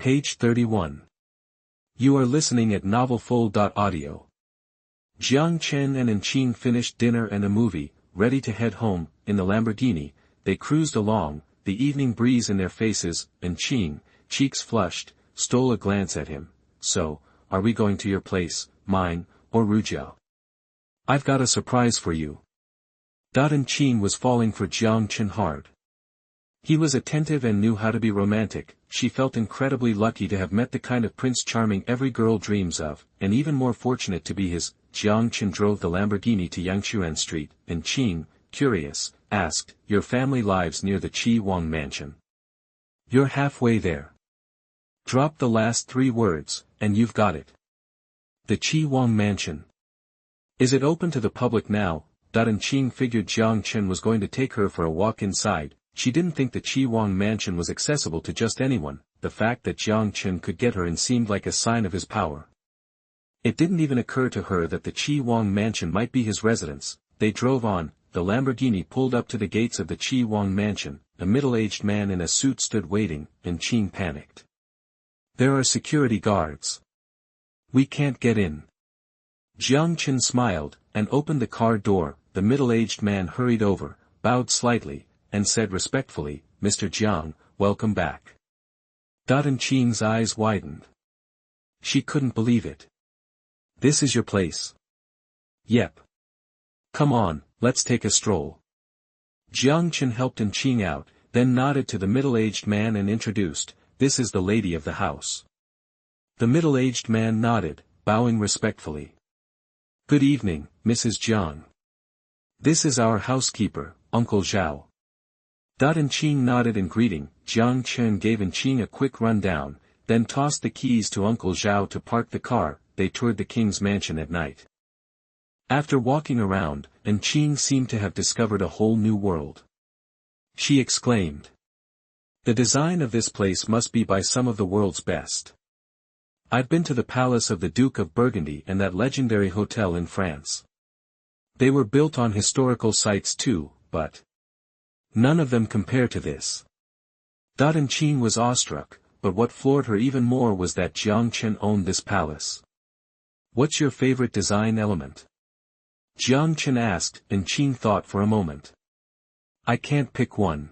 Page 31. You are listening at novelfull.audio. Jiang Chen and Qing finished dinner and a movie, ready to head home. In the Lamborghini, they cruised along, the evening breeze in their faces, and Qing, cheeks flushed, stole a glance at him. So, are we going to your place, mine, or Rujiao? I've got a surprise for you. Qing was falling for Jiang Chen hard. He was attentive and knew how to be romantic. She felt incredibly lucky to have met the kind of Prince Charming every girl dreams of, and even more fortunate to be his. Jiang Chen drove the Lamborghini to Yangchuan Street, and Qing, curious, asked, "Your family lives near the Qi Wang mansion?" "You're halfway there. Drop the last 3 words, and you've got it." "The Qi Wang mansion. Is it open to the public now?" Qing figured Jiang Chen was going to take her for a walk inside. She didn't think the Qi Wang mansion was accessible to just anyone. The fact that Jiang Chen could get her in seemed like a sign of his power. It didn't even occur to her that the Qi Wang mansion might be his residence. They drove on. The Lamborghini pulled up to the gates of the Qi Wang mansion. A middle-aged man in a suit stood waiting, and Qing panicked. "There are security guards. We can't get in." Jiang Chen smiled, and opened the car door. The middle-aged man hurried over, bowed slightly, and said respectfully, "Mr. Jiang, welcome back." Qing's eyes widened. She couldn't believe it. "This is your place?" "Yep. Come on, let's take a stroll." Jiang Chen helped Qing out, then nodded to the middle-aged man and introduced, "This is the lady of the house." The middle-aged man nodded, bowing respectfully. "Good evening, Mrs. Jiang. This is our housekeeper, Uncle Zhao." Qing nodded in greeting. Jiang Chen gave Qing a quick rundown, then tossed the keys to Uncle Zhao to park the car. They toured the king's mansion at night. After walking around, Qing seemed to have discovered a whole new world. She exclaimed, "The design of this place must be by some of the world's best. I've been to the palace of the Duke of Burgundy and that legendary hotel in France. They were built on historical sites too, but none of them compare to this." Qing was awestruck, but what floored her even more was that Jiang Chen owned this palace. "What's your favorite design element?" Jiang Chen asked, and Qing thought for a moment. "I can't pick one.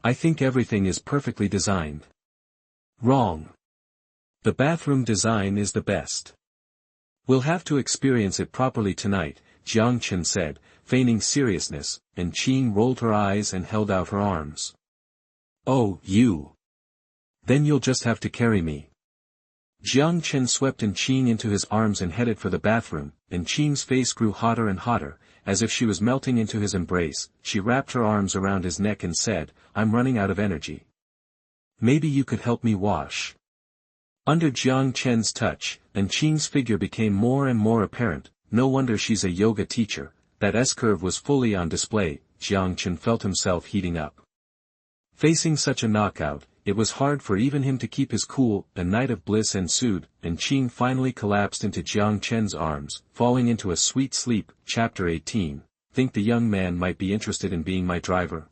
I think everything is perfectly designed." "Wrong. The bathroom design is the best. We'll have to experience it properly tonight," Jiang Chen said, feigning seriousness, and Qing rolled her eyes and held out her arms. "Oh, you. Then you'll just have to carry me." Jiang Chen swept Qing into his arms and headed for the bathroom, and Qing's face grew hotter and hotter, as if she was melting into his embrace. She wrapped her arms around his neck and said, "I'm running out of energy. Maybe you could help me wash." Under Jiang Chen's touch, Qing's figure became more and more apparent. No wonder she's a yoga teacher. That S-curve was fully on display. Jiang Chen felt himself heating up. Facing such a knockout, it was hard for even him to keep his cool. A night of bliss ensued, and Qing finally collapsed into Jiang Chen's arms, falling into a sweet sleep. Chapter 18. Think the young man might be interested in being my driver?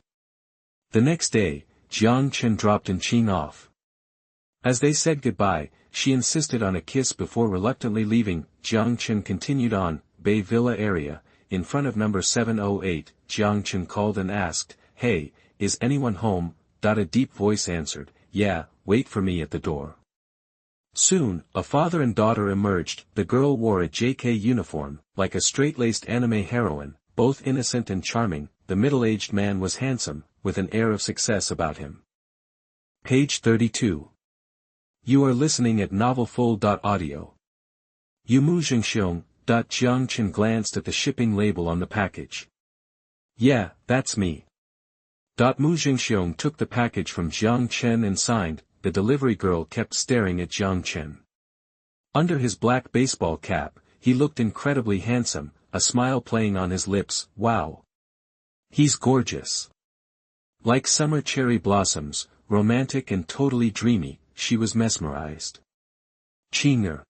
The next day, Jiang Chen dropped Qing off. As they said goodbye, she insisted on a kiss before reluctantly leaving. Jiang Chen continued on, Bay Villa area. In front of number 708, Jiang Chen called and asked, "Hey, is anyone home?" A deep voice answered, "Yeah, wait for me at the door." Soon, a father and daughter emerged. The girl wore a JK uniform, like a straight-laced anime heroine, both innocent and charming. The middle-aged man was handsome, with an air of success about him. Page 32. You are listening at novelfull.audio. Yumu Zhengxiong. Jiang Chen glanced at the shipping label on the package. "Yeah, that's me." Mu Zhengxiong took the package from Jiang Chen and signed. The delivery girl kept staring at Jiang Chen. Under his black baseball cap, he looked incredibly handsome, a smile playing on his lips. "Wow. He's gorgeous. Like summer cherry blossoms, romantic and totally dreamy." She was mesmerized. "Qinger."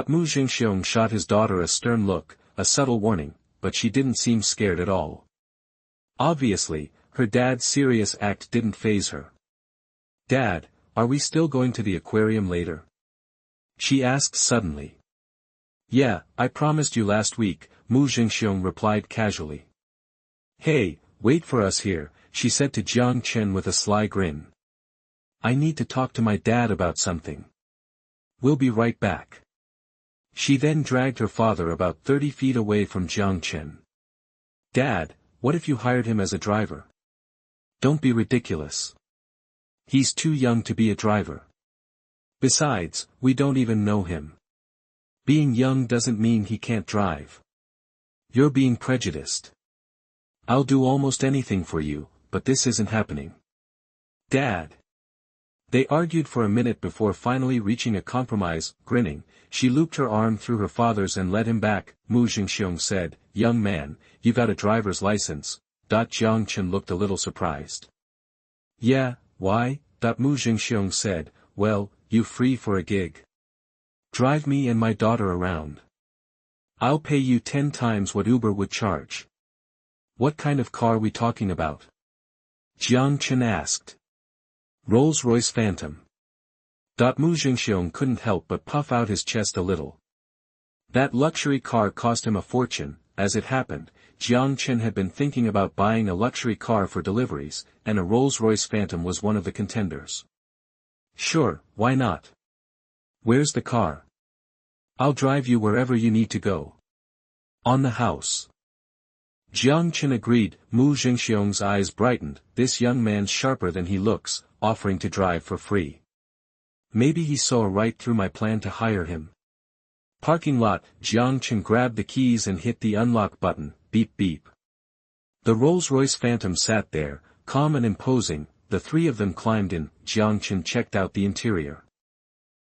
Mu Zhengxiong shot his daughter a stern look, a subtle warning, but she didn't seem scared at all. Obviously, her dad's serious act didn't faze her. "Dad, are we still going to the aquarium later? She asked suddenly. Yeah, I promised you last week, Mu Jingxiong replied casually. Hey, wait for us here, she said to Jiang Chen with a sly grin. I need to talk to my dad about something. We'll be right back. She then dragged her father about 30 feet away from Jiang Chen. Dad, what if you hired him as a driver? Don't be ridiculous. He's too young to be a driver. Besides, we don't even know him. Being young doesn't mean he can't drive. You're being prejudiced. I'll do almost anything for you, but this isn't happening. Dad. They argued for a minute before finally reaching a compromise. Grinning, she looped her arm through her father's and led him back. Mu Jingxiong said, Young man, you got a driver's license. Jiang Chen looked a little surprised. Yeah, why? Mu Jingxiong said, well, you free for a gig? Drive me and my daughter around. I'll pay you 10 times what Uber would charge. What kind of car we talking about? Jiang Chen asked. Rolls-Royce Phantom. Mu Jingxiong couldn't help but puff out his chest a little. That luxury car cost him a fortune. As it happened, Jiang Chen had been thinking about buying a luxury car for deliveries, and a Rolls-Royce Phantom was one of the contenders. Sure, why not? Where's the car? I'll drive you wherever you need to go. On the house. Jiang Chen agreed. Mu Jingxiong's eyes brightened. This young man's sharper than he looks, offering to drive for free. Maybe he saw right through my plan to hire him. Parking lot. Jiang Chen grabbed the keys and hit the unlock button. Beep beep. The Rolls-Royce Phantom sat there, calm and imposing. The three of them climbed in. Jiang Chen checked out the interior.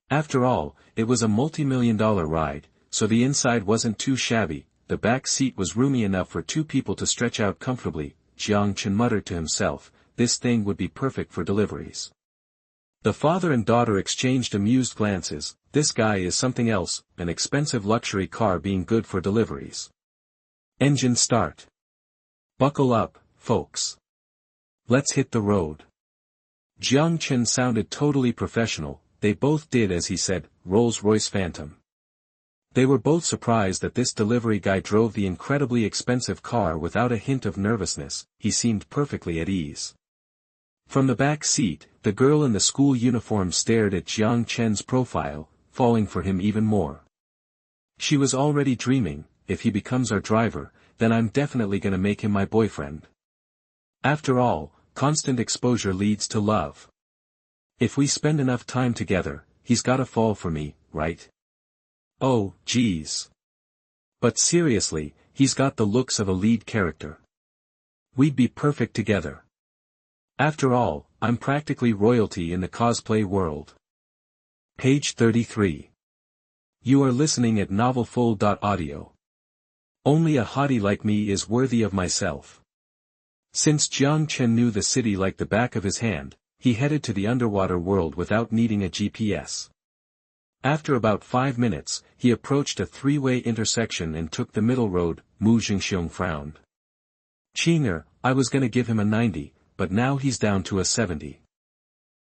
After all, it was a multi-million-dollar ride, so the inside wasn't too shabby. The back seat was roomy enough for two people to stretch out comfortably. Jiang Chen muttered to himself, this thing would be perfect for deliveries. The father and daughter exchanged amused glances. This guy is something else, an expensive luxury car being good for deliveries. Engine start. Buckle up, folks. Let's hit the road. Jiang Chen sounded totally professional. They both did as he said, Rolls-Royce Phantom. They were both surprised that this delivery guy drove the incredibly expensive car without a hint of nervousness. He seemed perfectly at ease. From the back seat, the girl in the school uniform stared at Jiang Chen's profile, falling for him even more. She was already dreaming, if he becomes our driver, then I'm definitely gonna make him my boyfriend. After all, constant exposure leads to love. If we spend enough time together, he's gotta fall for me, right? Oh, geez. But seriously, he's got the looks of a lead character. We'd be perfect together. After all, I'm practically royalty in the cosplay world. Page 33. You are listening at novelfull.audio. Only a hottie like me is worthy of myself. Since Jiang Chen knew the city like the back of his hand, he headed to the underwater world without needing a GPS. After about 5 minutes, he approached a three-way intersection and took the middle road. Mu Jingxiong frowned. Chinger, I was gonna give him a 90, but now he's down to a 70.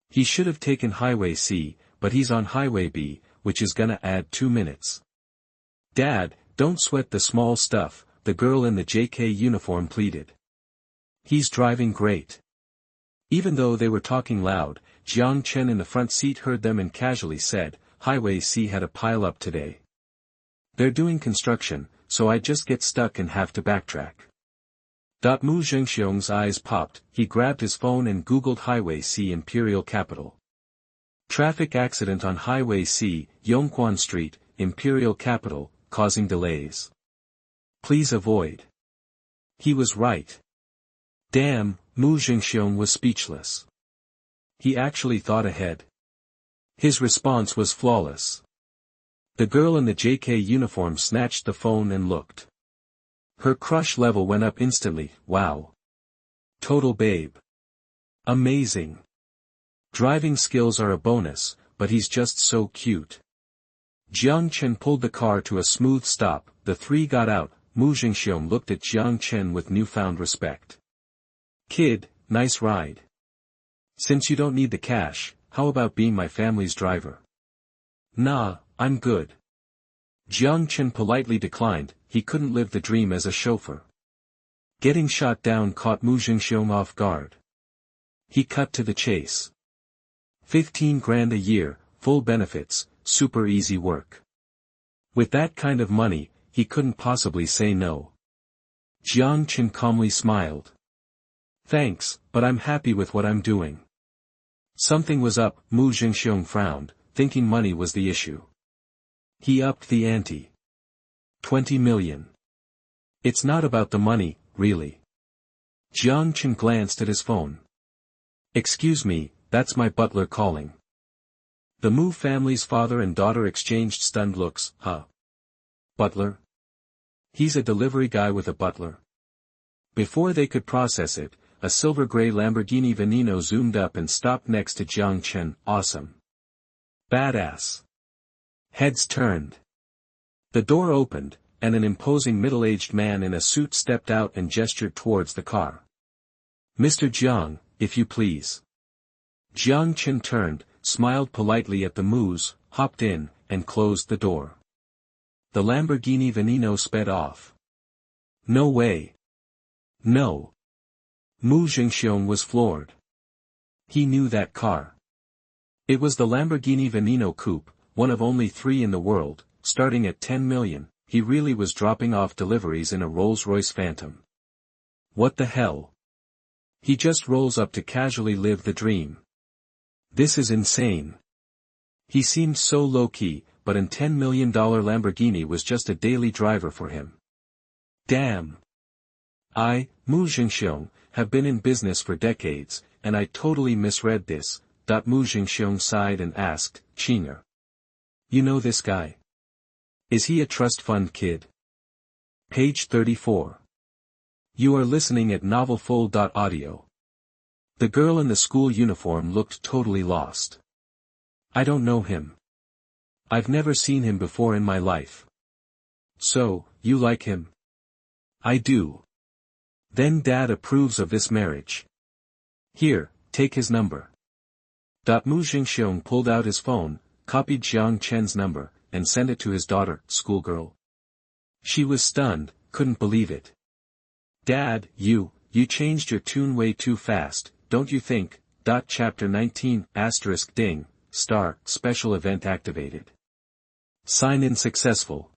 He should have taken Highway C, but he's on Highway B, which is gonna add 2 minutes. Dad, don't sweat the small stuff, the girl in the JK uniform pleaded. He's driving great. Even though they were talking loud, Jiang Chen in the front seat heard them and casually said, Highway C had a pile-up today. They're doing construction, so I just get stuck and have to backtrack. Mu Jingxiong's eyes popped. He grabbed his phone and googled Highway C Imperial Capital. Traffic accident on Highway C, Yongquan Street, Imperial Capital, causing delays. Please avoid. He was right. Damn, Mu Jingxiong was speechless. He actually thought ahead. His response was flawless. The girl in the JK uniform snatched the phone and looked. Her crush level went up instantly. Wow. Total babe. Amazing. Driving skills are a bonus, but he's just so cute. Jiang Chen pulled the car to a smooth stop. The three got out. Mu Jingxiong looked at Jiang Chen with newfound respect. Kid, nice ride. Since you don't need the cash, how about being my family's driver? Nah, I'm good. Jiang Chen politely declined, he couldn't live the dream as a chauffeur. Getting shot down caught Mu Jingxiong off guard. He cut to the chase. 15 grand a year, full benefits, super easy work. With that kind of money, he couldn't possibly say no. Jiang Chen calmly smiled. Thanks, but I'm happy with what I'm doing. Something was up, Mu Jingxiong frowned, thinking money was the issue. He upped the ante. 20 million. It's not about the money, really. Jiang Chen glanced at his phone. Excuse me, that's my butler calling. The Mu family's father and daughter exchanged stunned looks. Huh? Butler? He's a delivery guy with a butler. Before they could process it, a silver-gray Lamborghini Veneno zoomed up and stopped next to Jiang Chen. Awesome. Badass. Heads turned. The door opened, and an imposing middle-aged man in a suit stepped out and gestured towards the car. Mr. Jiang, if you please. Jiang Chen turned, smiled politely at the Mu's, hopped in, and closed the door. The Lamborghini Veneno sped off. No way. No. Mu Jingxiong was floored. He knew that car. It was the Lamborghini Veneno coupe, one of only 3 in the world, starting at 10 million, he really was dropping off deliveries in a Rolls-Royce Phantom. What the hell? He just rolls up to casually live the dream. This is insane. He seemed so low-key, but an $10 million Lamborghini was just a daily driver for him. Damn. I, Mu Jingxiong, have been in business for decades, and I totally misread this. Mu Jingxiong sighed and asked, Chinger. You know this guy? Is he a trust fund kid? Page 34. You are listening at novelfull.audio. The girl in the school uniform looked totally lost. I don't know him. I've never seen him before in my life. So, you like him? I do. Then Dad approves of this marriage. Here, take his number. Mu Jingxiong pulled out his phone, copied Jiang Chen's number, and sent it to his daughter, schoolgirl. She was stunned, couldn't believe it. Dad, you changed your tune way too fast, don't you think? Chapter 19, * ding, star, special event activated. Sign in successful.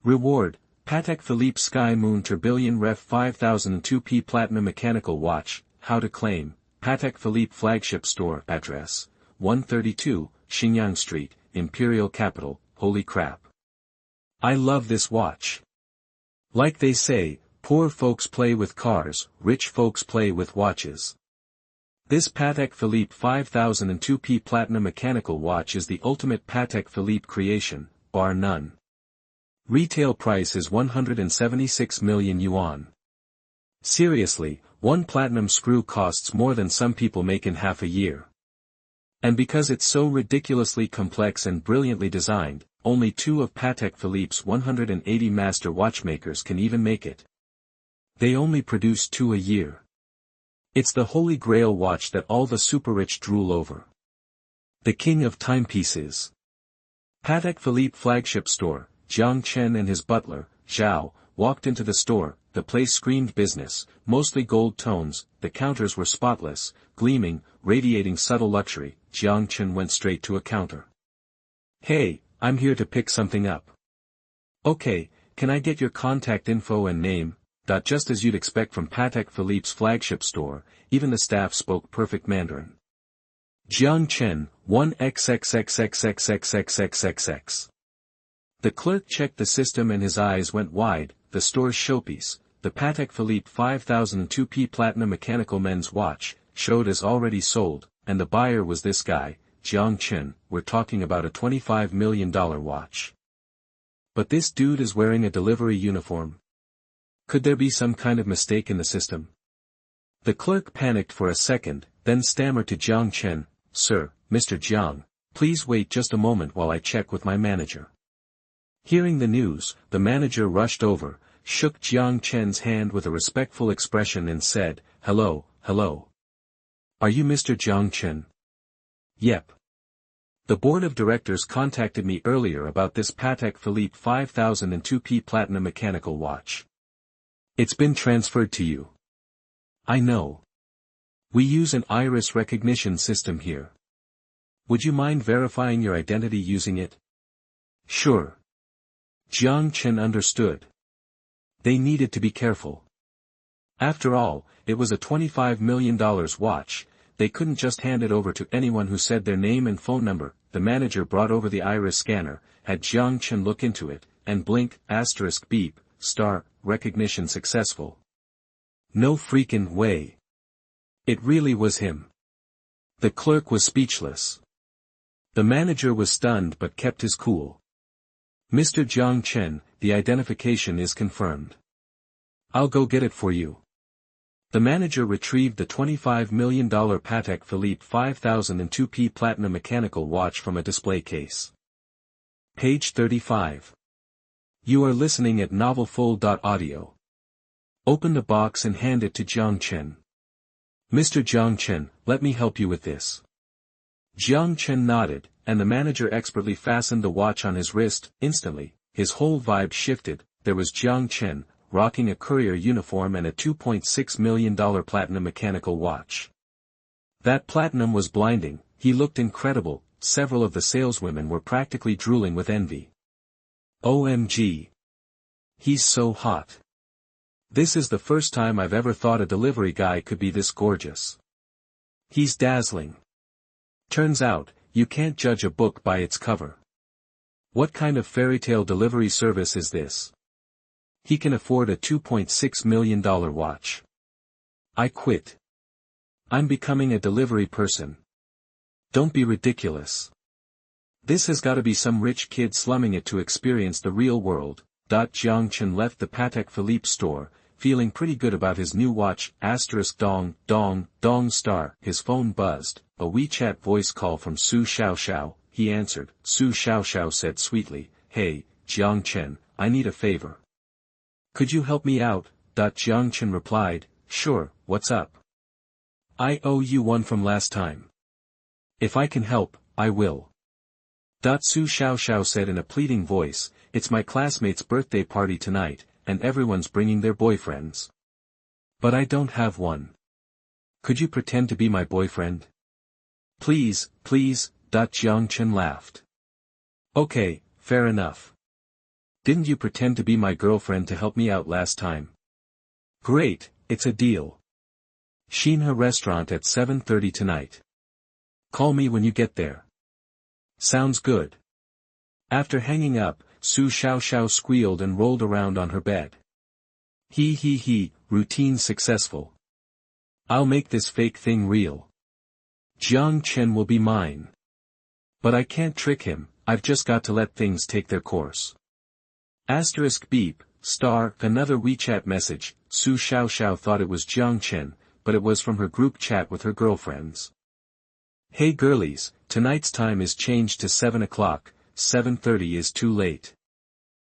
Reward, Patek Philippe Sky Moon Tourbillon Ref 5002P Platinum Mechanical Watch, how to claim, Patek Philippe Flagship Store address, 132, Xinjiang Street, Imperial Capital, holy crap. I love this watch. Like they say, poor folks play with cars, rich folks play with watches. This Patek Philippe 5002P Platinum Mechanical Watch is the ultimate Patek Philippe creation, bar none. Retail price is 176 million yuan. Seriously, one platinum screw costs more than some people make in half a year. And because it's so ridiculously complex and brilliantly designed, only 2 of Patek Philippe's 180 master watchmakers can even make it. They only produce 2 a year. It's the holy grail watch that all the super-rich drool over. The king of timepieces. Patek Philippe Flagship Store, Jiang Chen and his butler, Zhao, walked into the store. The place screamed business, mostly gold tones, the counters were spotless, gleaming, radiating subtle luxury. Jiang Chen went straight to a counter. Hey, I'm here to pick something up. Okay, can I get your contact info and name? Just as you'd expect from Patek Philippe's flagship store, even the staff spoke perfect Mandarin. Jiang Chen, 1XXXXXXXXXX. The clerk checked the system and his eyes went wide. The store's showpiece, the Patek Philippe 5002P Platinum Mechanical Men's Watch, showed as already sold, and the buyer was this guy, Jiang Chen. We're talking about a $25 million watch. But this dude is wearing a delivery uniform. Could there be some kind of mistake in the system? The clerk panicked for a second, then stammered to Jiang Chen, Sir, Mr. Jiang, please wait just a moment while I check with my manager. Hearing the news, the manager rushed over, shook Jiang Chen's hand with a respectful expression and said, Hello, hello. Are you Mr. Jiang Chen? Yep. The board of directors contacted me earlier about this Patek Philippe 5002P Platinum mechanical watch. It's been transferred to you. I know. We use an iris recognition system here. Would you mind verifying your identity using it? Sure. Jiang Chen understood. They needed to be careful. After all, it was a $25 million watch. They couldn't just hand it over to anyone who said their name and phone number. The manager brought over the iris scanner, had Jiang Chen look into it, and blink, beep, recognition successful. No freaking way. It really was him. The clerk was speechless. The manager was stunned but kept his cool. Mr. Jiang Chen, the identification is confirmed. I'll go get it for you. The manager retrieved the $25 million Patek Philippe 5002P Platinum mechanical watch from a display case. Page 35. You are listening at novelfull.audio. Open the box and hand it to Jiang Chen. Mr. Jiang Chen, let me help you with this. Jiang Chen nodded, and the manager expertly fastened the watch on his wrist. Instantly, his whole vibe shifted. There was Jiang Chen, rocking a courier uniform and a $2.6 million platinum mechanical watch. That platinum was blinding. He looked incredible. Several of the saleswomen were practically drooling with envy. OMG. He's so hot. This is the first time I've ever thought a delivery guy could be this gorgeous. He's dazzling. Turns out, you can't judge a book by its cover. What kind of fairytale delivery service is this? He can afford a $2.6 million watch. I quit. I'm becoming a delivery person. Don't be ridiculous. This has got to be some rich kid slumming it to experience the real world. Jiang Chen left the Patek Philippe store, feeling pretty good about his new watch. Dong, dong, dong star. His phone buzzed, a WeChat voice call from Su Xiaoxiao. He answered. Su Xiaoxiao said sweetly, "Hey, Jiang Chen, I need a favor. Could you help me out?" Jiang Chen replied, "Sure, what's up? I owe you one from last time. If I can help, I will." Su Xiaoxiao said in a pleading voice, "It's my classmate's birthday party tonight, and everyone's bringing their boyfriends. But I don't have one. Could you pretend to be my boyfriend? Please, please." Jiang Chen laughed. "Okay, fair enough. Didn't you pretend to be my girlfriend to help me out last time? Great, it's a deal. Xinhe restaurant at 7:30 tonight. Call me when you get there." "Sounds good." After hanging up, Su Xiaoxiao squealed and rolled around on her bed. He, routine successful. I'll make this fake thing real. Jiang Chen will be mine. But I can't trick him, I've just got to let things take their course. Beep, another WeChat message. Su Xiaoxiao thought it was Jiang Chen, but it was from her group chat with her girlfriends. "Hey girlies, tonight's time is changed to 7 o'clock, 7:30 is too late.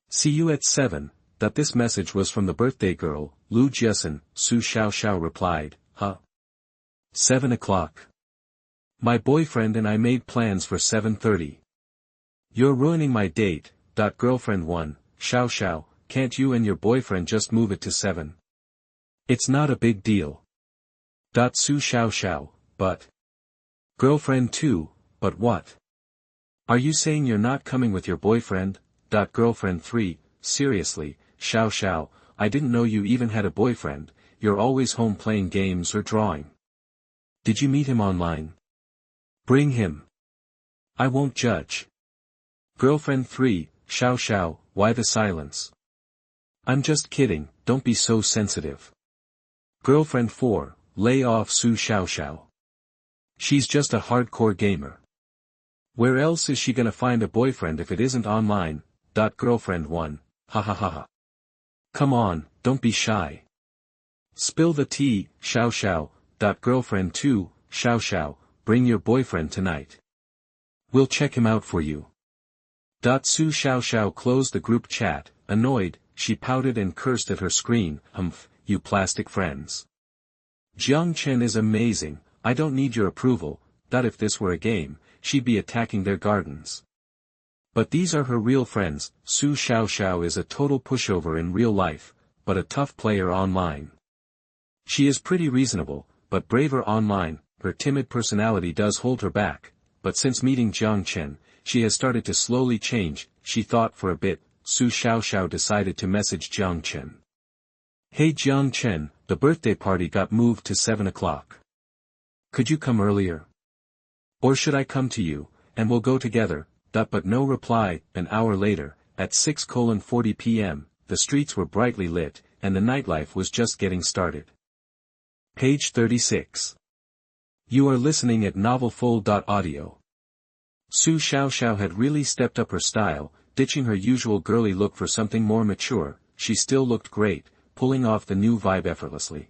See you at 7. This message was from the birthday girl, Lu Jiasen. Su Xiaoxiao replied, "Huh? 7 o'clock. My boyfriend and I made plans for 7:30. You're ruining my date." Girlfriend 1, Xiaoxiao, can't you and your boyfriend just move it to 7? It's not a big deal. Su Xiaoxiao, but. Girlfriend 2, but what? Are you saying you're not coming with your boyfriend? Girlfriend 3, seriously, Xiaoxiao, I didn't know you even had a boyfriend. You're always home playing games or drawing. Did you meet him online? Bring him. I won't judge. Girlfriend 3, Xiaoxiao, why the silence? I'm just kidding, don't be so sensitive. Girlfriend 4, lay off Su Xiaoxiao. She's just a hardcore gamer. Where else is she gonna find a boyfriend if it isn't online? Girlfriend 1, ha ha ha ha. Come on, don't be shy. Spill the tea, Xiaoxiao. Girlfriend 2, Xiaoxiao, bring your boyfriend tonight. We'll check him out for you. Su Xiaoxiao closed the group chat. Annoyed, she pouted and cursed at her screen. You plastic friends. Jiang Chen is amazing, I don't need your approval. that if this were a game, she'd be attacking their gardens. But these are her real friends. Su Xiaoxiao is a total pushover in real life, but a tough player online. She is pretty reasonable, but braver online. Her timid personality does hold her back, but since meeting Jiang Chen, she has started to slowly change. She thought for a bit. Su Xiaoxiao decided to message Jiang Chen. Hey Jiang Chen, the birthday party got moved to 7 o'clock. Could you come earlier? Or should I come to you, and we'll go together? But no reply. An hour later, at 6:40 p.m., the streets were brightly lit, and the nightlife was just getting started. Page 36. You are listening at novelfull.audio. Su Xiaoxiao had really stepped up her style, ditching her usual girly look for something more mature. She still looked great, pulling off the new vibe effortlessly.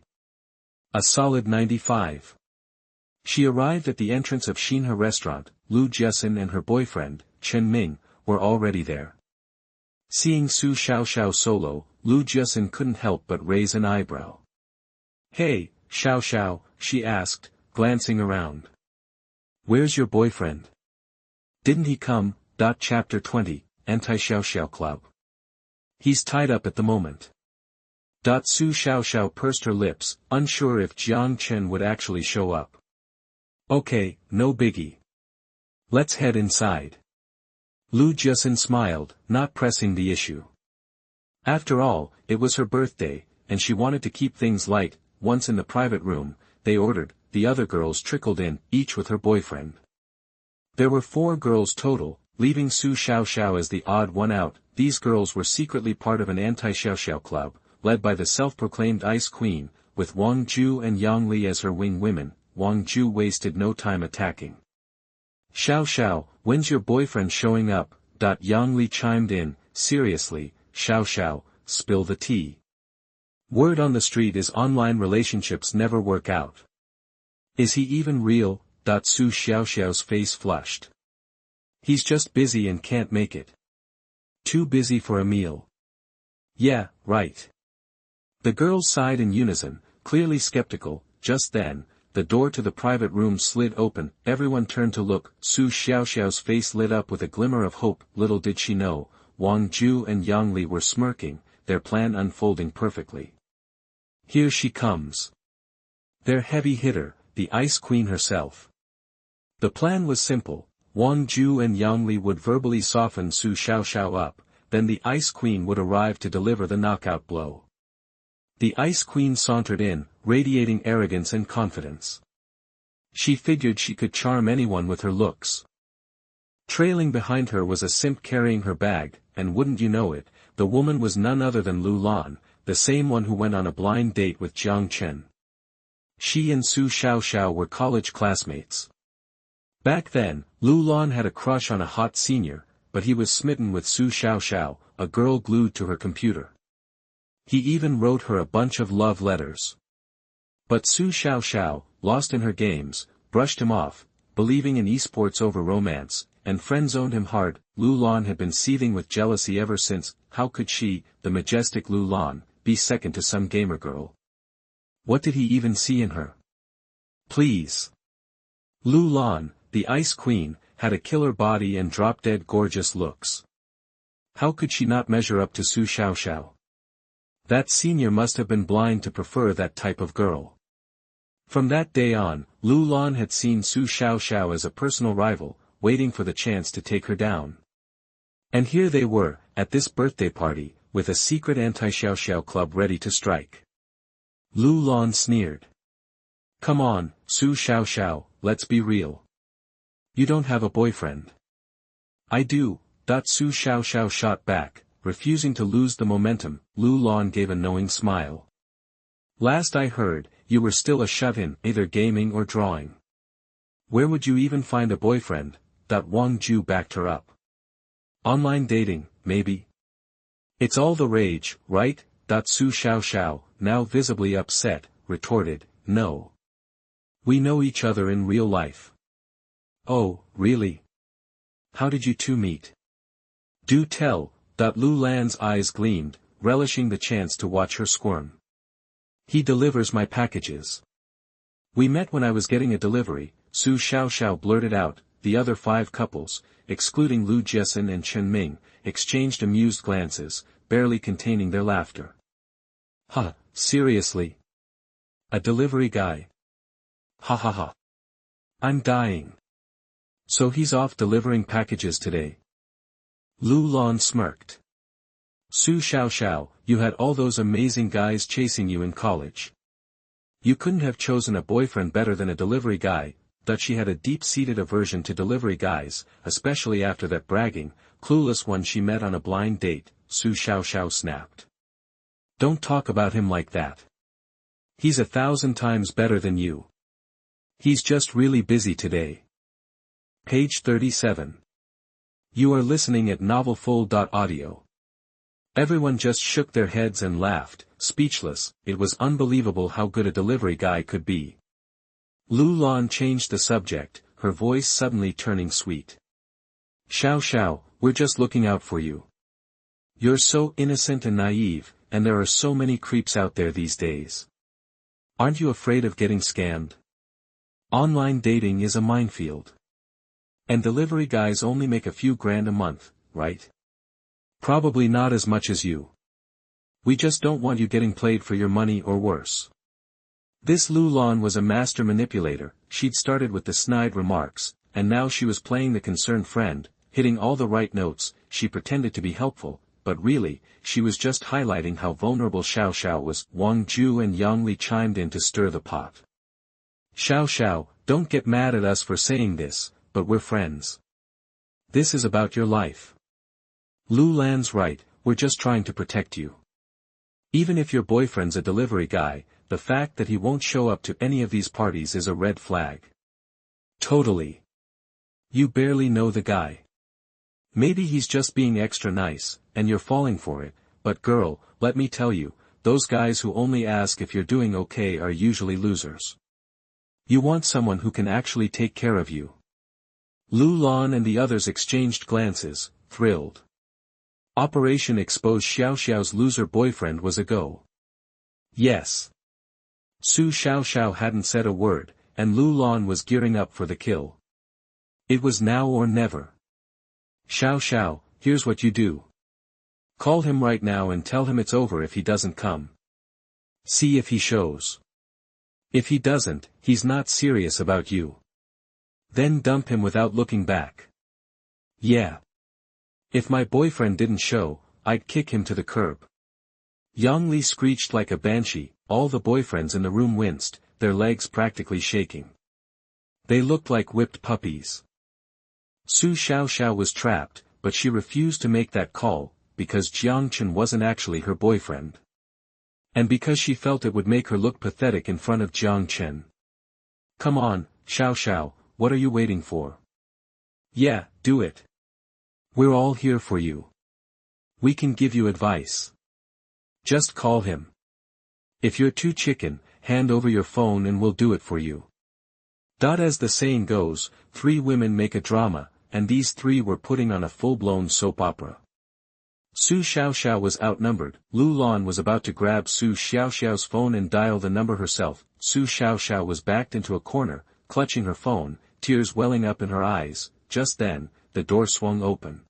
A solid 95. She arrived at the entrance of Xinhe restaurant. Lu Jiaxin and her boyfriend, Chen Ming, were already there. Seeing Su Xiaoxiao solo, Lu Jiaxin couldn't help but raise an eyebrow. Hey, Xiaoxiao, she asked, glancing around. Where's your boyfriend? Didn't he come? Chapter 20, Anti-Xiaoxiao Club. He's tied up at the moment. Su Xiaoxiao pursed her lips, unsure if Jiang Chen would actually show up. Okay, no biggie. Let's head inside. Lu Jiaxin smiled, not pressing the issue. After all, it was her birthday, and she wanted to keep things light. Once in the private room, they ordered. The other girls trickled in, each with her boyfriend. There were 4 girls total, leaving Su Xiaoxiao as the odd one out. These girls were secretly part of an anti-Xiaoxiao club, led by the self-proclaimed Ice Queen, with Wang Ju and Yang Li as her wing women. Wang Ju wasted no time attacking. Xiaoxiao, when's your boyfriend showing up? Yang Li chimed in, seriously, Xiaoxiao, spill the tea. Word on the street is online relationships never work out. Is he even real? Su Xiaoxiao's face flushed. He's just busy and can't make it. Too busy for a meal. Yeah, right. The girls sighed in unison, clearly skeptical. Just then, the door to the private room slid open. Everyone turned to look. Su Xiaoxiao's face lit up with a glimmer of hope. Little did she know, Wang Ju and Yang Li were smirking, their plan unfolding perfectly. Here she comes. Their heavy hitter, the Ice Queen herself. The plan was simple. Wang Ju and Yang Li would verbally soften Su Xiaoxiao up, then the Ice Queen would arrive to deliver the knockout blow. The Ice Queen sauntered in, radiating arrogance and confidence. She figured she could charm anyone with her looks. Trailing behind her was a simp carrying her bag, and wouldn't you know it, the woman was none other than Lu Lan, the same one who went on a blind date with Jiang Chen. She and Su Xiaoxiao were college classmates. Back then, Lu Lan had a crush on a hot senior, but he was smitten with Su Xiaoxiao, a girl glued to her computer. He even wrote her a bunch of love letters. But Su Xiaoxiao, lost in her games, brushed him off, believing in esports over romance, and friend-zoned him hard. Lu Lan had been seething with jealousy ever since. How could she, the majestic Lu Lan, be second to some gamer girl? What did he even see in her? Please. Lu Lan, the Ice Queen, had a killer body and drop-dead gorgeous looks. How could she not measure up to Su Xiaoxiao? That senior must have been blind to prefer that type of girl. From that day on, Lu Lan had seen Su Xiaoxiao as a personal rival, waiting for the chance to take her down. And here they were, at this birthday party, with a secret anti-Xiaoxiao club ready to strike. Lu Lan sneered. Come on, Su Xiaoxiao, let's be real. You don't have a boyfriend. I do. Su Xiaoxiao shot back, refusing to lose the momentum. Lu Lan gave a knowing smile. Last I heard, you were still a shut-in, either gaming or drawing. Where would you even find a boyfriend? Wang Ju backed her up. Online dating, maybe. It's all the rage, right? Su Xiaoxiao, now visibly upset, retorted, no. We know each other in real life. Oh, really? How did you two meet? Do tell. Lu Lan's eyes gleamed, relishing the chance to watch her squirm. He delivers my packages. We met when I was getting a delivery, Su Xiaoxiao blurted out. The other 5 couples, excluding Lu Jiasin and Chen Ming, exchanged amused glances, barely containing their laughter. Huh, seriously? A delivery guy? Ha ha ha. I'm dying. So he's off delivering packages today. Lu Lan smirked. Su Xiaoxiao, you had all those amazing guys chasing you in college. You couldn't have chosen a boyfriend better than a delivery guy. That she had a deep-seated aversion to delivery guys, especially after that bragging, clueless one she met on a blind date. Su Xiaoxiao snapped. Don't talk about him like that. He's 1,000 times better than you. He's just really busy today. Page 37. You are listening at novelfull.audio. Everyone just shook their heads and laughed, speechless. It was unbelievable how good a delivery guy could be. Lu Lan changed the subject, her voice suddenly turning sweet. Xiao, we're just looking out for you. You're so innocent and naive, and there are so many creeps out there these days. Aren't you afraid of getting scammed? Online dating is a minefield. And delivery guys only make a few grand a month, right? Probably not as much as you. We just don't want you getting played for your money or worse. This Lu Lan was a master manipulator. She'd started with the snide remarks, and now she was playing the concerned friend, hitting all the right notes. She pretended to be helpful, but really, she was just highlighting how vulnerable Xiaoxiao was. Wang Ju and Yang Li chimed in to stir the pot. Xiaoxiao, don't get mad at us for saying this, but we're friends. This is about your life. Lu Lan's right, we're just trying to protect you. Even if your boyfriend's a delivery guy, the fact that he won't show up to any of these parties is a red flag. Totally. You barely know the guy. Maybe he's just being extra nice, and you're falling for it, but girl, let me tell you, those guys who only ask if you're doing okay are usually losers. You want someone who can actually take care of you. Lu Lan and the others exchanged glances, thrilled. Operation Expose Xiaoxiao's loser boyfriend was a go. Yes. Su Xiaoxiao hadn't said a word, and Lu Lan was gearing up for the kill. It was now or never. Xiaoxiao, here's what you do. Call him right now and tell him it's over if he doesn't come. See if he shows. If he doesn't, he's not serious about you. Then dump him without looking back. Yeah. If my boyfriend didn't show, I'd kick him to the curb. Yang Li screeched like a banshee. All the boyfriends in the room winced, their legs practically shaking. They looked like whipped puppies. Su Xiaoxiao was trapped, but she refused to make that call, because Jiang Chen wasn't actually her boyfriend. And because she felt it would make her look pathetic in front of Jiang Chen. Come on, Xiaoxiao, what are you waiting for? Yeah, do it. We're all here for you. We can give you advice. Just call him. If you're too chicken, hand over your phone and we'll do it for you. As the saying goes, 3 women make a drama, and these 3 were putting on a full-blown soap opera. Su Xiaoxiao was outnumbered. Lu Lan was about to grab Su Xiaoxiao's phone and dial the number herself. Su Xiaoxiao was backed into a corner, clutching her phone, tears welling up in her eyes. Just then, the door swung open.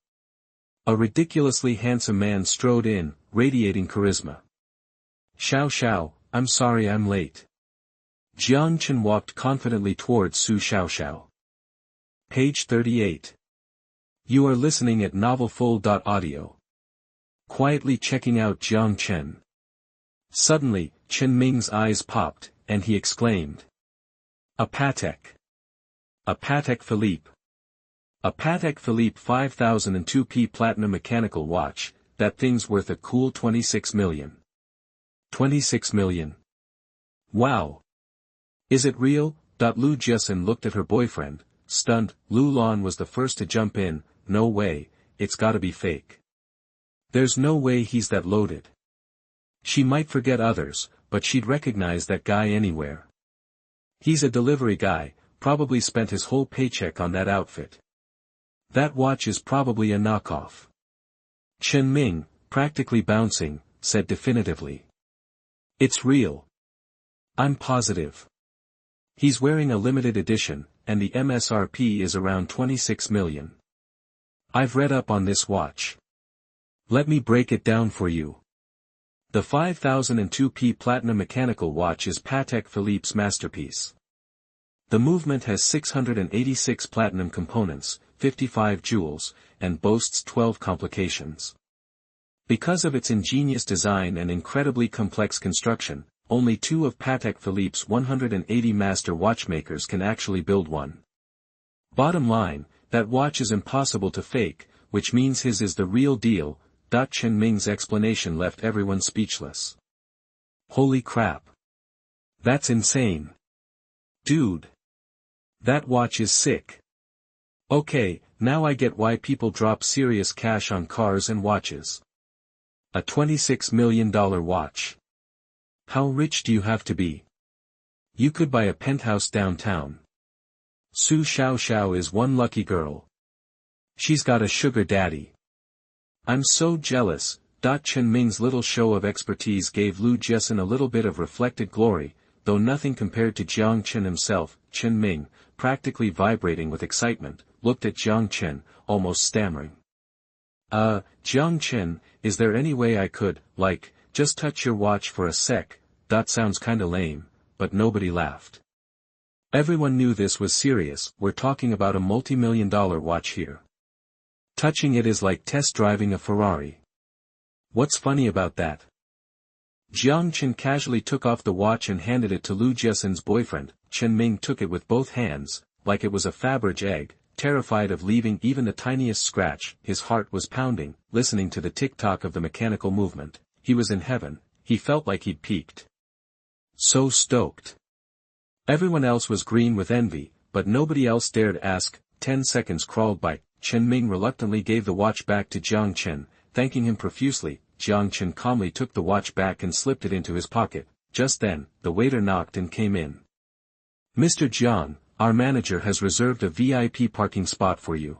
A ridiculously handsome man strode in, radiating charisma. Xiaoxiao, I'm sorry I'm late. Jiang Chen walked confidently towards Su Xiaoxiao. Page 38. You are listening at novelfull.audio. Quietly checking out Jiang Chen. Suddenly, Chen Ming's eyes popped, and he exclaimed. A Patek. A Patek Philippe. A Patek Philippe 5002P platinum mechanical watch, that thing's worth a cool 26 million. 26 million. Wow. Is it real? Lu Jiasin looked at her boyfriend, stunned. Lu Lan was the first to jump in. No way, it's gotta be fake. There's no way he's that loaded. She might forget others, but she'd recognize that guy anywhere. He's a delivery guy, probably spent his whole paycheck on that outfit. That watch is probably a knockoff. Chen Ming, practically bouncing, said definitively. It's real. I'm positive. He's wearing a limited edition, and the MSRP is around 26 million. I've read up on this watch. Let me break it down for you. The 5002P Platinum mechanical watch is Patek Philippe's masterpiece. The movement has 686 platinum components, 55 jewels, and boasts 12 complications. Because of its ingenious design and incredibly complex construction, only 2 of Patek Philippe's 180 master watchmakers can actually build one. Bottom line, that watch is impossible to fake, which means his is the real deal. Chen Ming's explanation left everyone speechless. Holy crap. That's insane. Dude. That watch is sick. Okay, now I get why people drop serious cash on cars and watches. A $26 million watch. How rich do you have to be? You could buy a penthouse downtown. Su Xiaoxiao is one lucky girl. She's got a sugar daddy. I'm so jealous. Chen Ming's little show of expertise gave Lu Jiesun a little bit of reflected glory, though nothing compared to Jiang Chen himself. Chen Ming, practically vibrating with excitement, looked at Jiang Chen, almost stammering. Jiang Chen, is there any way I could, just touch your watch for a sec? That sounds kinda lame, but nobody laughed. Everyone knew this was serious. We're talking about a multi-million-dollar watch here. Touching it is like test driving a Ferrari. What's funny about that? Jiang Chen casually took off the watch and handed it to Lu Jiesun's boyfriend. Chen Ming took it with both hands, like it was a Faberge egg, terrified of leaving even the tiniest scratch. His heart was pounding, listening to the tick-tock of the mechanical movement. He was in heaven. He felt like he'd peaked. So stoked. Everyone else was green with envy, but nobody else dared ask. 10 seconds crawled by. Chen Ming reluctantly gave the watch back to Jiang Chen, thanking him profusely. Jiang Chen calmly took the watch back and slipped it into his pocket. Just then, the waiter knocked and came in. Mr. Jiang, our manager has reserved a VIP parking spot for you.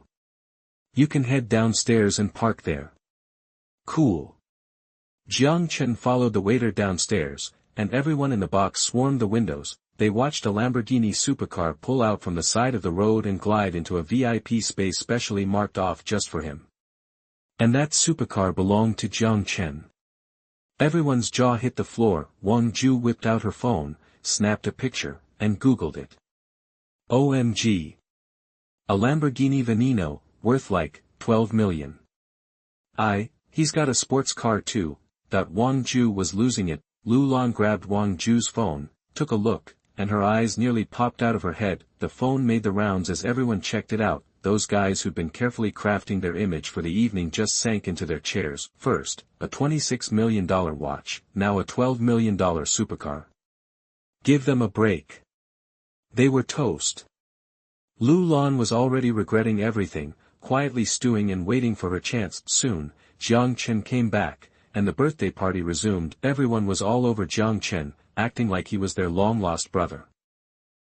You can head downstairs and park there. Cool. Jiang Chen followed the waiter downstairs, and everyone in the box swarmed the windows. They watched a Lamborghini supercar pull out from the side of the road and glide into a VIP space specially marked off just for him. And that supercar belonged to Jiang Chen. Everyone's jaw hit the floor. Wang Ju whipped out her phone, snapped a picture, and Googled it. OMG. A Lamborghini Veneno, worth like, 12 million. He's got a sports car too. Wang Ju was losing it. Lu Lan grabbed Wang Ju's phone, took a look, and her eyes nearly popped out of her head. The phone made the rounds as everyone checked it out. Those guys who'd been carefully crafting their image for the evening just sank into their chairs. First, a $26 million watch, now a $12 million supercar. Give them a break. They were toast. Lu Lan was already regretting everything, quietly stewing and waiting for her chance. Soon, Jiang Chen came back, and the birthday party resumed. Everyone was all over Jiang Chen, acting like he was their long-lost brother.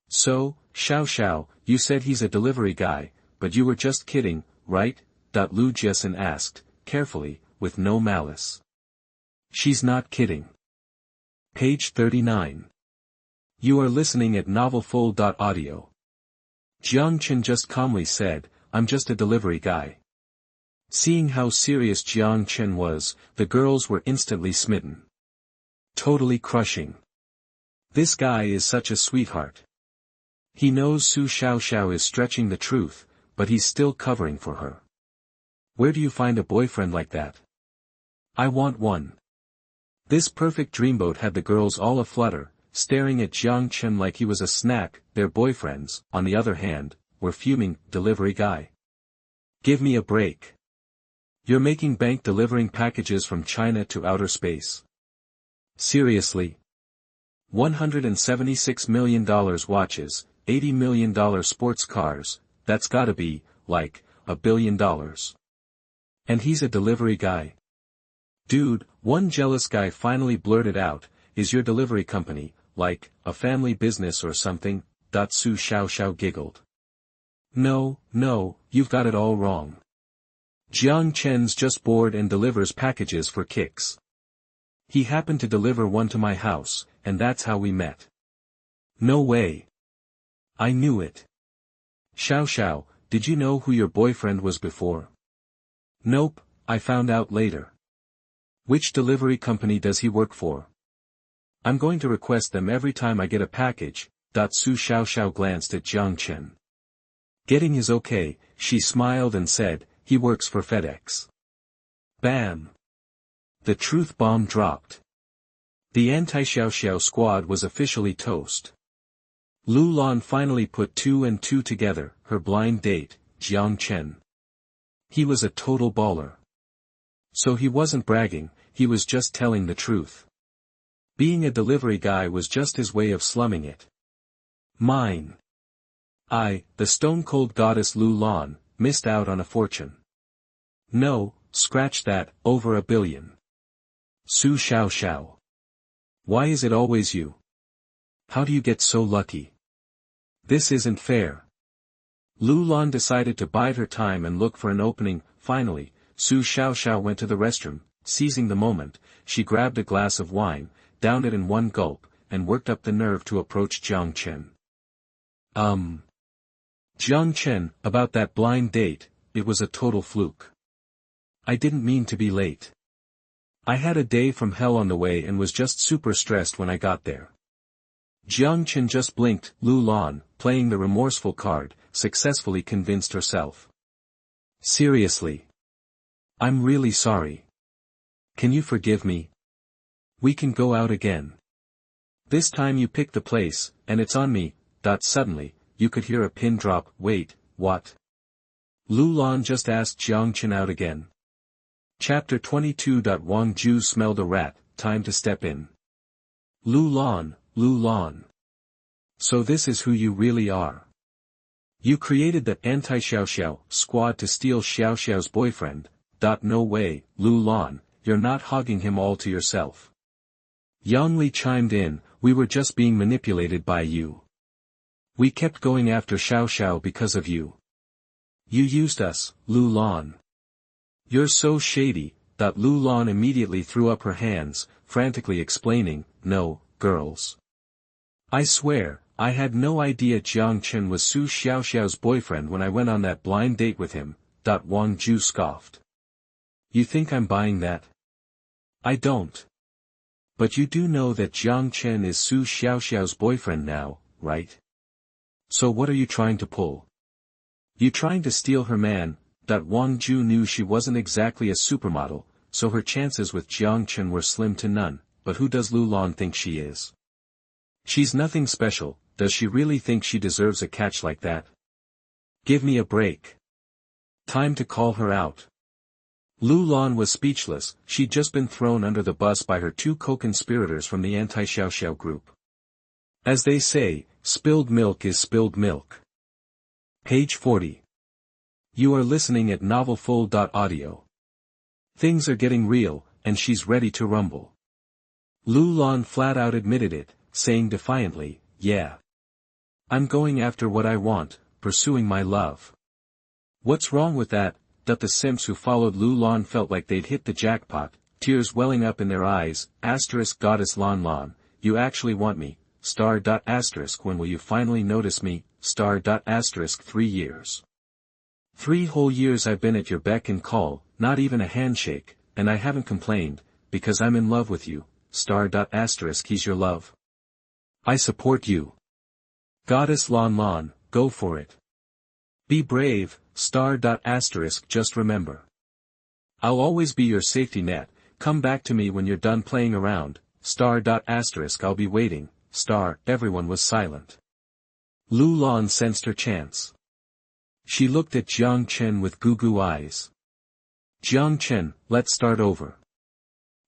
So, Xiao, you said he's a delivery guy, but you were just kidding, right? Lu Jiesun asked, carefully, with no malice. She's not kidding. Page 39. You are listening at novelfull.audio. Jiang Chen just calmly said, I'm just a delivery guy. Seeing how serious Jiang Chen was, the girls were instantly smitten. Totally crushing. This guy is such a sweetheart. He knows Su Xiaoxiao is stretching the truth, but he's still covering for her. Where do you find a boyfriend like that? I want one. This perfect dreamboat had the girls all aflutter, staring at Jiang Chen like he was a snack. Their boyfriends, on the other hand, were fuming. Delivery guy. Give me a break. You're making bank delivering packages from China to outer space. Seriously? $176 million watches, $80 million sports cars, that's gotta be, like, $1 billion. And he's a delivery guy. Dude, one jealous guy finally blurted out, is your delivery company, like, a family business or something? Su Xiaoxiao giggled. No, you've got it all wrong. Jiang Chen's just bored and delivers packages for kicks. He happened to deliver one to my house, and that's how we met. No way. I knew it. Xiao Xiao, did you know who your boyfriend was before? Nope, I found out later. Which delivery company does he work for? I'm going to request them every time I get a package. Su Xiao Xiao glanced at Jiang Chen. Getting his okay, she smiled and said, he works for FedEx. Bam! The truth bomb dropped. The anti-Xiao Xiao squad was officially toast. Lu Lan finally put two and two together, her blind date, Jiang Chen. He was a total baller. So he wasn't bragging, he was just telling the truth. Being a delivery guy was just his way of slumming it. Mine. I, the stone-cold goddess Lu Lan, missed out on a fortune. No, scratch that, over $1 billion. Su Xiao Xiao. Why is it always you? How do you get so lucky? This isn't fair. Lu Lan decided to bide her time and look for an opening. Finally, Su Xiao Xiao went to the restroom. Seizing the moment, she grabbed a glass of wine, downed it in one gulp, and worked up the nerve to approach Jiang Chen. Jiang Chen, about that blind date, it was a total fluke. I didn't mean to be late. I had a day from hell on the way and was just super stressed when I got there. Jiang Chen just blinked. Lu Lan, playing the remorseful card, successfully convinced herself. Seriously. I'm really sorry. Can you forgive me? We can go out again. This time you pick the place, and it's on me. Suddenly, you could hear a pin drop. Wait, what? Lu Lan just asked Jiang Chen out again. Chapter 22. Wang Ju smelled a rat, time to step in. Lu Lan. So this is who you really are. You created the anti-Xiao Xiao squad to steal Xiao Xiao's boyfriend. No way, Lu Lan, you're not hogging him all to yourself. Yang Li chimed in, we were just being manipulated by you. We kept going after Xiao Xiao because of you. You used us, Lu Lan. You're so shady. Lu Lan immediately threw up her hands, frantically explaining, no, girls. I swear, I had no idea Jiang Chen was Su Xiao Xiao's boyfriend when I went on that blind date with him. Wang Ju scoffed. You think I'm buying that? I don't. But you do know that Jiang Chen is Su Xiao Xiao's boyfriend now, right? So what are you trying to pull? You trying to steal her man? Wang Ju knew she wasn't exactly a supermodel, so her chances with Jiang Chen were slim to none, but who does Lu Lan think she is? She's nothing special. Does she really think she deserves a catch like that? Give me a break. Time to call her out. Lu Lan was speechless. She'd just been thrown under the bus by her two co-conspirators from the anti-Xiao Xiao group. As they say, spilled milk is spilled milk. Page 40. You are listening at novelfull.audio. Things are getting real, and she's ready to rumble. Lu Lan flat out admitted it, saying defiantly, yeah. I'm going after what I want, pursuing my love. What's wrong with that? The simps who followed Lu Lan felt like they'd hit the jackpot, tears welling up in their eyes. Goddess Lan, you actually want me. When will you finally notice me? 3 years. 3 whole years I've been at your beck and call, not even a handshake, and I haven't complained, because I'm in love with you. He's your love. I support you. Goddess Lan, go for it. Be brave. Just remember. I'll always be your safety net. Come back to me when you're done playing around. I'll be waiting. Everyone was silent. Lu Lan sensed her chance. She looked at Jiang Chen with goo-goo eyes. Jiang Chen, let's start over.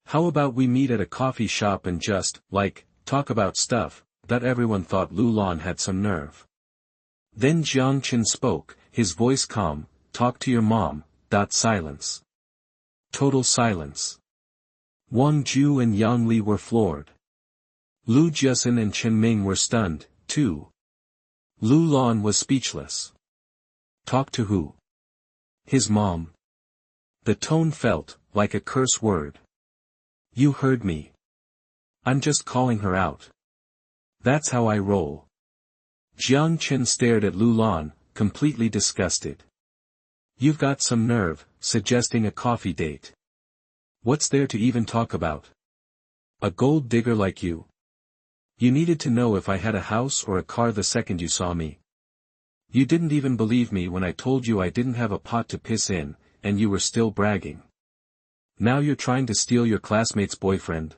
How about we meet at a coffee shop and just, talk about stuff? Everyone thought Lu Lan had some nerve. Then Jiang Chen spoke, his voice calm, talk to your mom. Silence. Total silence. Wang Ju and Yang Li were floored. Lu Jiasin and Chen Ming were stunned, too. Lu Lan was speechless. Talk to who? His mom. The tone felt like a curse word. You heard me. I'm just calling her out. That's how I roll. Jiang Chen stared at Lu Lan, completely disgusted. "You've got some nerve, suggesting a coffee date. What's there to even talk about? A gold digger like you? You needed to know if I had a house or a car the second you saw me. You didn't even believe me when I told you I didn't have a pot to piss in, and you were still bragging. Now you're trying to steal your classmate's boyfriend.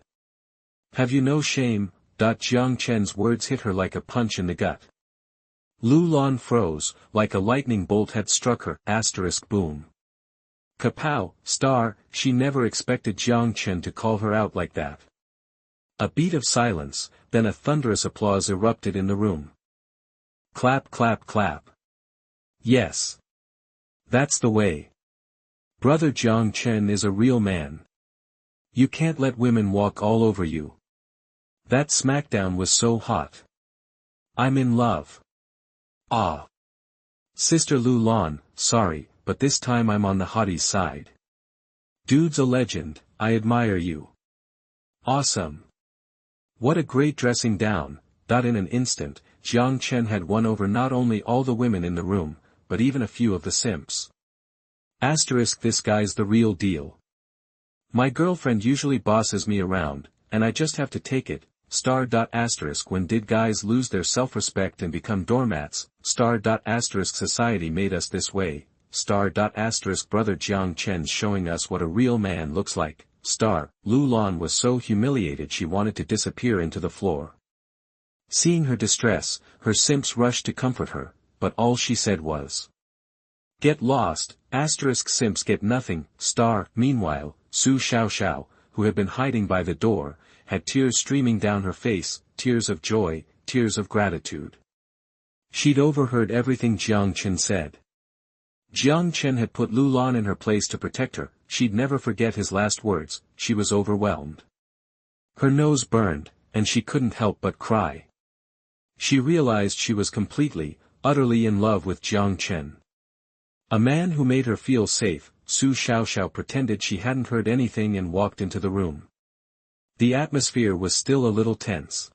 Have you no shame?" Jiang Chen's words hit her like a punch in the gut. Lu Lan froze, like a lightning bolt had struck her. Boom. Kapow, star, she never expected Jiang Chen to call her out like that. A beat of silence, then a thunderous applause erupted in the room. Clap clap clap. Yes. That's the way. Brother Jiang Chen is a real man. You can't let women walk all over you. That smackdown was so hot. I'm in love. Ah. Sister Lu Lan, sorry, but this time I'm on the hottie's side. Dude's a legend, I admire you. Awesome. What a great dressing down. In an instant, Jiang Chen had won over not only all the women in the room, but even a few of the simps. This guy's the real deal. My girlfriend usually bosses me around, and I just have to take it. When did guys lose their self-respect and become doormats? Society made us this way. Brother Jiang Chen showing us what a real man looks like. Lu Lan was so humiliated she wanted to disappear into the floor. Seeing her distress, her simps rushed to comfort her, but all she said was, "Get lost." Simps get nothing. Meanwhile, Su Xiao, who had been hiding by the door, had tears streaming down her face, tears of joy, tears of gratitude. She'd overheard everything Jiang Chen said. Jiang Chen had put Lu Lan in her place to protect her, she'd never forget his last words. She was overwhelmed. Her nose burned, and she couldn't help but cry. She realized she was completely, utterly in love with Jiang Chen. A man who made her feel safe. Su Xiao pretended she hadn't heard anything and walked into the room. The atmosphere was still a little tense.